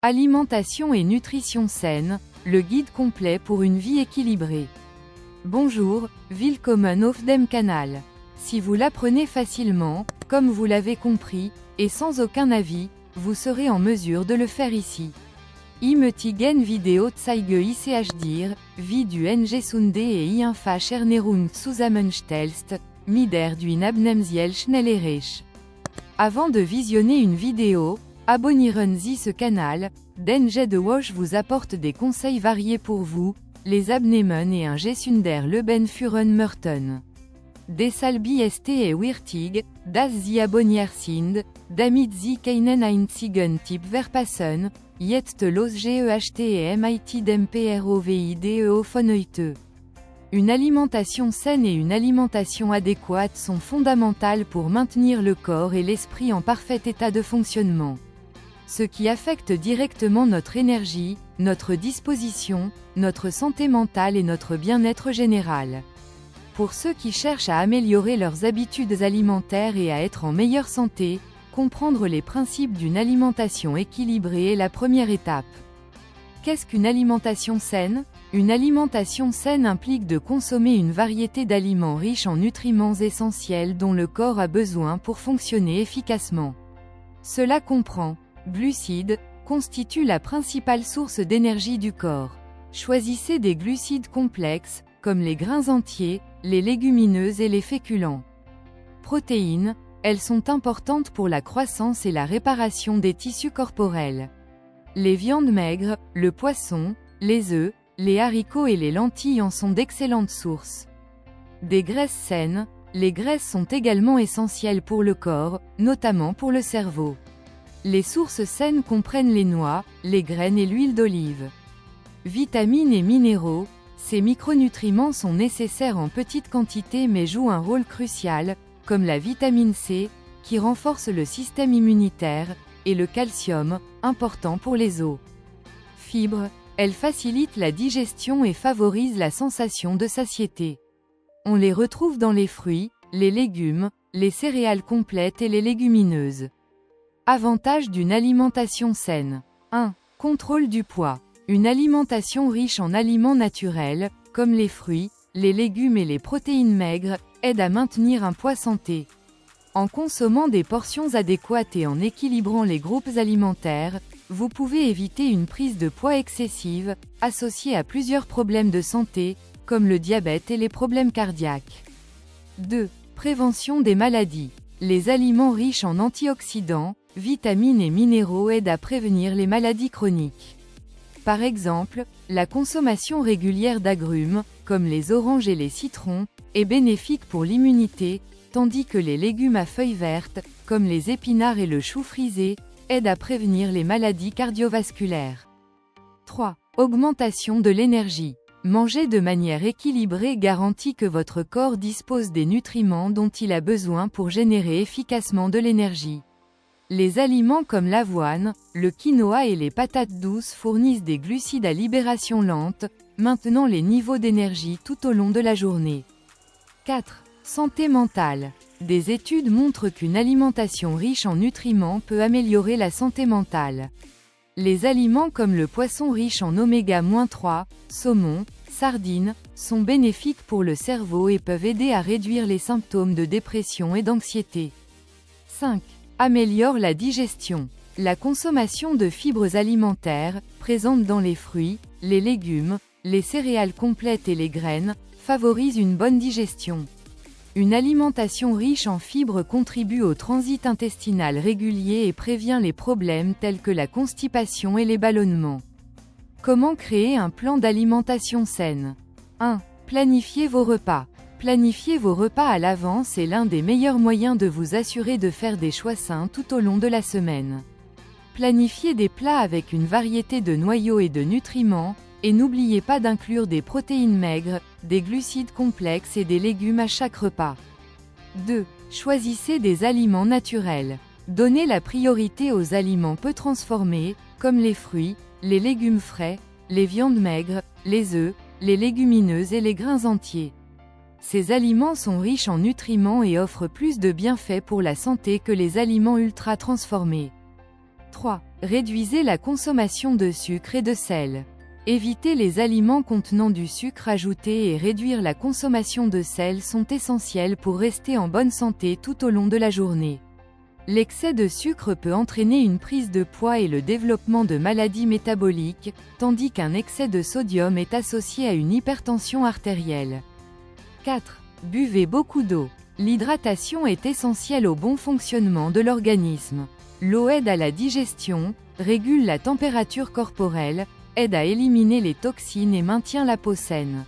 Alimentation et nutrition saine, le guide complet pour une vie équilibrée. Bonjour, willkommen auf dem Kanal. Si vous l'apprenez facilement, comme vous l'avez compris, et sans aucun avis, vous serez en mesure de le faire ici. Im heutigen Video zeige ich dir, wie du eine gesunde et einfache Ernährung zusammenstellst, mit der du abnehmst schnell erreichst. Avant de visionner une vidéo, abonnieren Sie ce canal, denn jede Woche vous apporte des conseils variés pour vous, les abnehmen et un gesunder Leben führen möchten. Deshalb ist es wichtig, dass Sie abonniert sind, damit Sie keinen einzigen Tipp verpassen, jetzt los mit dem Video von heute. Une alimentation saine et une alimentation adéquate sont fondamentales pour maintenir le corps et l'esprit en parfait état de fonctionnement. Ce qui affecte directement notre énergie, notre disposition, notre santé mentale et notre bien-être général. Pour ceux qui cherchent à améliorer leurs habitudes alimentaires et à être en meilleure santé, comprendre les principes d'une alimentation équilibrée est la première étape. Qu'est-ce qu'une alimentation saine ? Une alimentation saine implique de consommer une variété d'aliments riches en nutriments essentiels dont le corps a besoin pour fonctionner efficacement. Cela comprend glucides, constituent la principale source d'énergie du corps. Choisissez des glucides complexes, comme les grains entiers, les légumineuses et les féculents. Protéines, elles sont importantes pour la croissance et la réparation des tissus corporels. Les viandes maigres, le poisson, les œufs, les haricots et les lentilles en sont d'excellentes sources. Des graisses saines, les graisses sont également essentielles pour le corps, notamment pour le cerveau. Les sources saines comprennent les noix, les graines et l'huile d'olive. Vitamines et minéraux, ces micronutriments sont nécessaires en petite quantité mais jouent un rôle crucial, comme la vitamine C, qui renforce le système immunitaire, et le calcium, important pour les os. Fibres, elles facilitent la digestion et favorisent la sensation de satiété. On les retrouve dans les fruits, les légumes, les céréales complètes et les légumineuses. Avantages d'une alimentation saine. 1. Contrôle du poids. Une alimentation riche en aliments naturels, comme les fruits, les légumes et les protéines maigres, aide à maintenir un poids santé. En consommant des portions adéquates et en équilibrant les groupes alimentaires, vous pouvez éviter une prise de poids excessive, associée à plusieurs problèmes de santé, comme le diabète et les problèmes cardiaques. 2. Prévention des maladies. Les aliments riches en antioxydants, vitamines et minéraux aident à prévenir les maladies chroniques. Par exemple, la consommation régulière d'agrumes, comme les oranges et les citrons, est bénéfique pour l'immunité, tandis que les légumes à feuilles vertes, comme les épinards et le chou frisé, aident à prévenir les maladies cardiovasculaires. 3. Augmentation de l'énergie. Manger de manière équilibrée garantit que votre corps dispose des nutriments dont il a besoin pour générer efficacement de l'énergie. Les aliments comme l'avoine, le quinoa et les patates douces fournissent des glucides à libération lente, maintenant les niveaux d'énergie tout au long de la journée. 4. Santé mentale. Des études montrent qu'une alimentation riche en nutriments peut améliorer la santé mentale. Les aliments comme le poisson riche en oméga-3, saumon, sardines, sont bénéfiques pour le cerveau et peuvent aider à réduire les symptômes de dépression et d'anxiété. 5. Améliore la digestion. La consommation de fibres alimentaires, présentes dans les fruits, les légumes, les céréales complètes et les graines, favorise une bonne digestion. Une alimentation riche en fibres contribue au transit intestinal régulier et prévient les problèmes tels que la constipation et les ballonnements. Comment créer un plan d'alimentation saine ? 1. Planifiez vos repas. Planifier vos repas à l'avance est l'un des meilleurs moyens de vous assurer de faire des choix sains tout au long de la semaine. Planifiez des plats avec une variété de noyaux et de nutriments, et n'oubliez pas d'inclure des protéines maigres, des glucides complexes et des légumes à chaque repas. 2. Choisissez des aliments naturels. Donnez la priorité aux aliments peu transformés, comme les fruits, les légumes frais, les viandes maigres, les œufs, les légumineuses et les grains entiers. Ces aliments sont riches en nutriments et offrent plus de bienfaits pour la santé que les aliments ultra transformés. 3. Réduisez la consommation de sucre et de sel. Éviter les aliments contenant du sucre ajouté et réduire la consommation de sel sont essentiels pour rester en bonne santé tout au long de la journée. L'excès de sucre peut entraîner une prise de poids et le développement de maladies métaboliques, tandis qu'un excès de sodium est associé à une hypertension artérielle. 4. Buvez beaucoup d'eau. L'hydratation est essentielle au bon fonctionnement de l'organisme. L'eau aide à la digestion, régule la température corporelle, aide à éliminer les toxines et maintient la peau saine.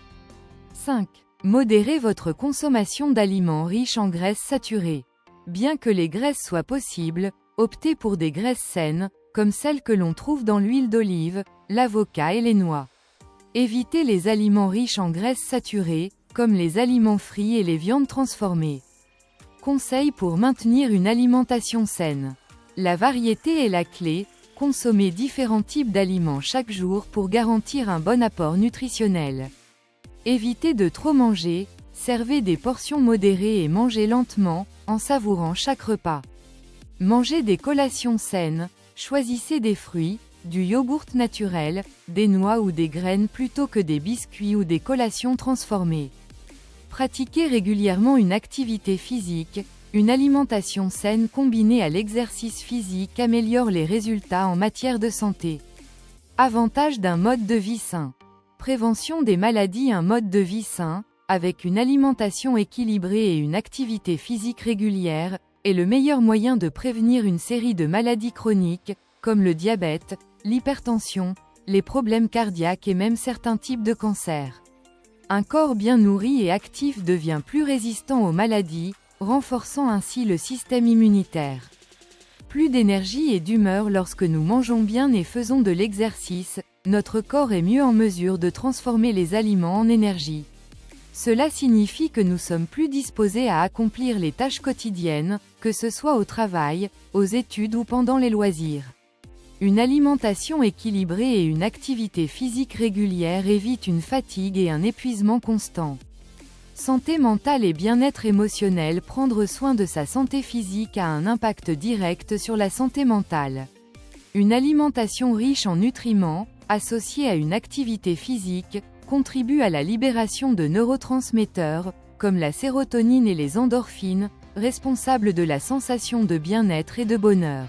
5. Modérez votre consommation d'aliments riches en graisses saturées. Bien que les graisses soient possibles, optez pour des graisses saines, comme celles que l'on trouve dans l'huile d'olive, l'avocat et les noix. Évitez les aliments riches en graisses saturées, comme les aliments frits et les viandes transformées. Conseils pour maintenir une alimentation saine. La variété est la clé, consommez différents types d'aliments chaque jour pour garantir un bon apport nutritionnel. Évitez de trop manger, servez des portions modérées et mangez lentement, en savourant chaque repas. Mangez des collations saines, choisissez des fruits, du yogourt naturel, des noix ou des graines plutôt que des biscuits ou des collations transformées. Pratiquez régulièrement une activité physique. Une alimentation saine combinée à l'exercice physique améliore les résultats en matière de santé. Avantages d'un mode de vie sain. Prévention des maladies. Un mode de vie sain, avec une alimentation équilibrée et une activité physique régulière, est le meilleur moyen de prévenir une série de maladies chroniques, comme le diabète, l'hypertension, les problèmes cardiaques et même certains types de cancers. Un corps bien nourri et actif devient plus résistant aux maladies, renforçant ainsi le système immunitaire. Plus d'énergie et d'humeur. Lorsque nous mangeons bien et faisons de l'exercice, notre corps est mieux en mesure de transformer les aliments en énergie. Cela signifie que nous sommes plus disposés à accomplir les tâches quotidiennes, que ce soit au travail, aux études ou pendant les loisirs. Une alimentation équilibrée et une activité physique régulière évitent une fatigue et un épuisement constant. Santé mentale et bien-être émotionnel. Prendre soin de sa santé physique a un impact direct sur la santé mentale. Une alimentation riche en nutriments, associée à une activité physique, contribue à la libération de neurotransmetteurs, comme la sérotonine et les endorphines, responsables de la sensation de bien-être et de bonheur.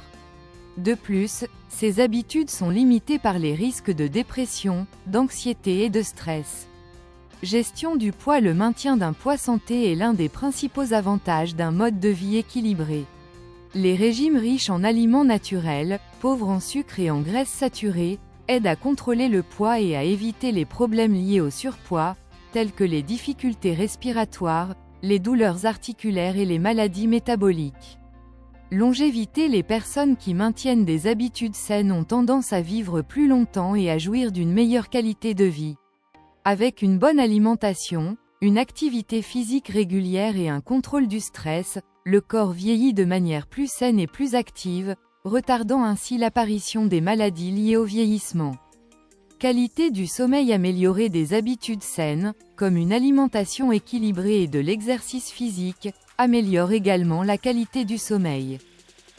De plus, ces habitudes sont limitées par les risques de dépression, d'anxiété et de stress. Gestion du poids. Le maintien d'un poids santé est l'un des principaux avantages d'un mode de vie équilibré. Les régimes riches en aliments naturels, pauvres en sucre et en graisses saturées, aident à contrôler le poids et à éviter les problèmes liés au surpoids, tels que les difficultés respiratoires, les douleurs articulaires et les maladies métaboliques. Longévité. Les personnes qui maintiennent des habitudes saines ont tendance à vivre plus longtemps et à jouir d'une meilleure qualité de vie. Avec une bonne alimentation, une activité physique régulière et un contrôle du stress, le corps vieillit de manière plus saine et plus active, retardant ainsi l'apparition des maladies liées au vieillissement. Qualité du sommeil. Améliorer des habitudes saines, comme une alimentation équilibrée et de l'exercice physique, améliore également la qualité du sommeil.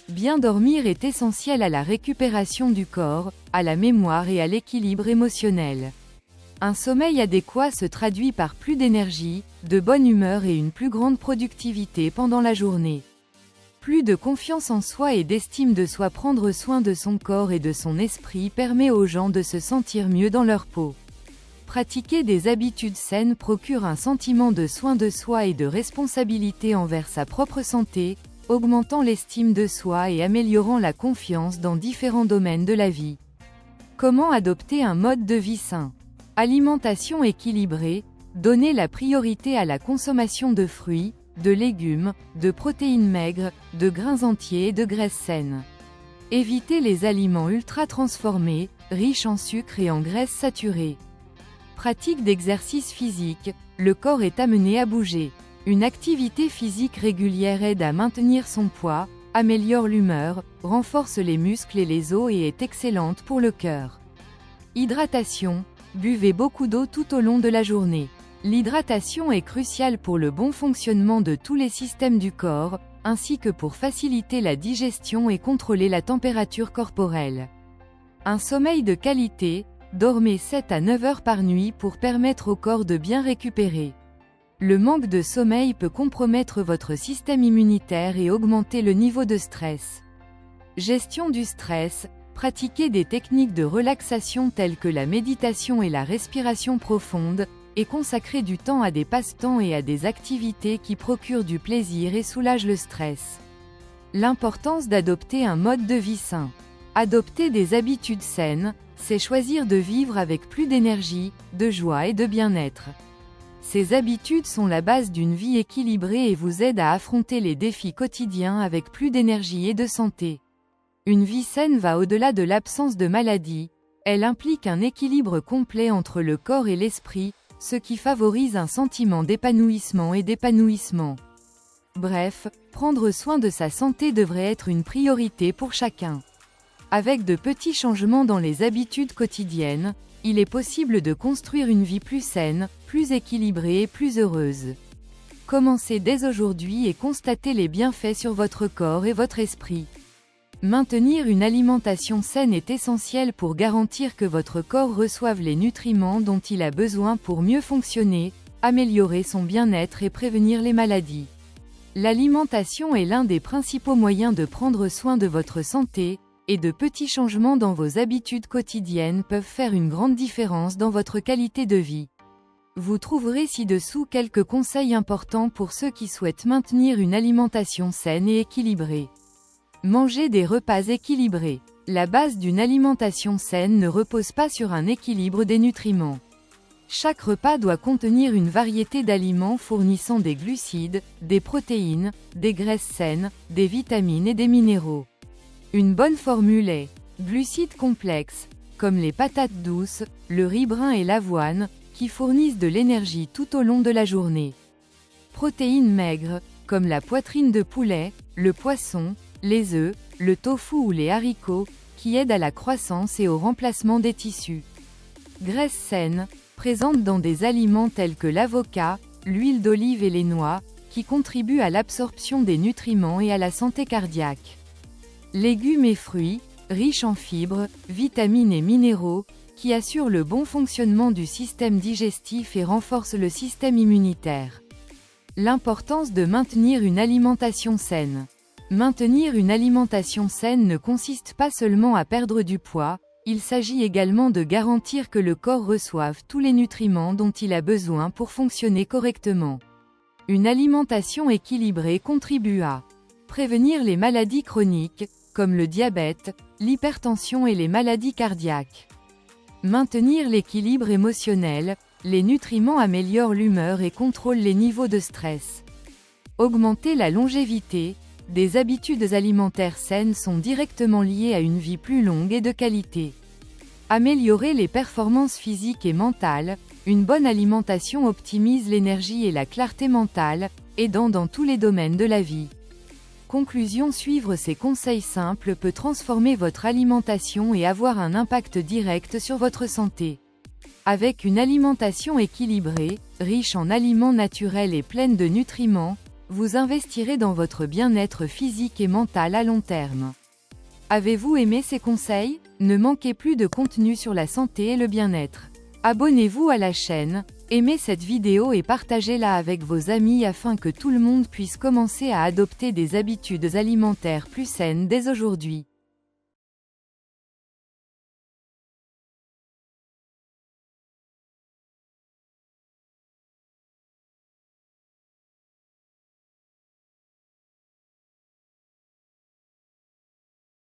Bien dormir est essentiel à la récupération du corps, à la mémoire et à l'équilibre émotionnel. Un sommeil adéquat se traduit par plus d'énergie, de bonne humeur et une plus grande productivité pendant la journée. Plus de confiance en soi et d'estime de soi. Prendre soin de son corps et de son esprit permet aux gens de se sentir mieux dans leur peau. Pratiquer des habitudes saines procure un sentiment de soin de soi et de responsabilité envers sa propre santé, augmentant l'estime de soi et améliorant la confiance dans différents domaines de la vie. Comment adopter un mode de vie sain ? Alimentation équilibrée. Donnez la priorité à la consommation de fruits, de légumes, de protéines maigres, de grains entiers et de graisses saines. Évitez les aliments ultra transformés, riches en sucre et en graisses saturées. Pratique d'exercice physique. Le corps est amené à bouger. Une activité physique régulière aide à maintenir son poids, améliore l'humeur, renforce les muscles et les os et est excellente pour le cœur. Hydratation. Buvez beaucoup d'eau tout au long de la journée. L'hydratation est cruciale pour le bon fonctionnement de tous les systèmes du corps, ainsi que pour faciliter la digestion et contrôler la température corporelle. Un sommeil de qualité, dormez 7 à 9 heures par nuit pour permettre au corps de bien récupérer. Le manque de sommeil peut compromettre votre système immunitaire et augmenter le niveau de stress. Gestion du stress, pratiquez des techniques de relaxation telles que la méditation et la respiration profonde, et consacrez du temps à des passe-temps et à des activités qui procurent du plaisir et soulagent le stress. L'importance d'adopter un mode de vie sain. Adopter des habitudes saines, c'est choisir de vivre avec plus d'énergie, de joie et de bien-être. Ces habitudes sont la base d'une vie équilibrée et vous aident à affronter les défis quotidiens avec plus d'énergie et de santé. Une vie saine va au-delà de l'absence de maladie, elle implique un équilibre complet entre le corps et l'esprit, ce qui favorise un sentiment d'épanouissement et d'épanouissement. Bref, prendre soin de sa santé devrait être une priorité pour chacun. Avec de petits changements dans les habitudes quotidiennes, il est possible de construire une vie plus saine, plus équilibrée et plus heureuse. Commencez dès aujourd'hui et constatez les bienfaits sur votre corps et votre esprit. Maintenir une alimentation saine est essentiel pour garantir que votre corps reçoive les nutriments dont il a besoin pour mieux fonctionner, améliorer son bien-être et prévenir les maladies. L'alimentation est l'un des principaux moyens de prendre soin de votre santé, et de petits changements dans vos habitudes quotidiennes peuvent faire une grande différence dans votre qualité de vie. Vous trouverez ci-dessous quelques conseils importants pour ceux qui souhaitent maintenir une alimentation saine et équilibrée. Manger des repas équilibrés. La base d'une alimentation saine ne repose pas sur un équilibre des nutriments. Chaque repas doit contenir une variété d'aliments fournissant des glucides, des protéines, des graisses saines, des vitamines et des minéraux. Une bonne formule est glucides complexes, comme les patates douces, le riz brun et l'avoine, qui fournissent de l'énergie tout au long de la journée. Protéines maigres, comme la poitrine de poulet, le poisson, les œufs, le tofu ou les haricots, qui aident à la croissance et au remplacement des tissus. Graisses saines, présentes dans des aliments tels que l'avocat, l'huile d'olive et les noix, qui contribuent à l'absorption des nutriments et à la santé cardiaque. Légumes et fruits, riches en fibres, vitamines et minéraux, qui assurent le bon fonctionnement du système digestif et renforcent le système immunitaire. L'importance de maintenir une alimentation saine. Maintenir une alimentation saine ne consiste pas seulement à perdre du poids, il s'agit également de garantir que le corps reçoive tous les nutriments dont il a besoin pour fonctionner correctement. Une alimentation équilibrée contribue à prévenir les maladies chroniques, comme le diabète, l'hypertension et les maladies cardiaques. Maintenir l'équilibre émotionnel, les nutriments améliorent l'humeur et contrôlent les niveaux de stress. Augmenter la longévité, des habitudes alimentaires saines sont directement liées à une vie plus longue et de qualité. Améliorer les performances physiques et mentales, une bonne alimentation optimise l'énergie et la clarté mentale, aidant dans tous les domaines de la vie. Conclusion: suivre ces conseils simples peut transformer votre alimentation et avoir un impact direct sur votre santé. Avec une alimentation équilibrée, riche en aliments naturels et pleine de nutriments, vous investirez dans votre bien-être physique et mental à long terme. Avez-vous aimé ces conseils? Ne manquez plus de contenu sur la santé et le bien-être. Abonnez-vous à la chaîne, aimez cette vidéo et partagez-la avec vos amis afin que tout le monde puisse commencer à adopter des habitudes alimentaires plus saines dès aujourd'hui.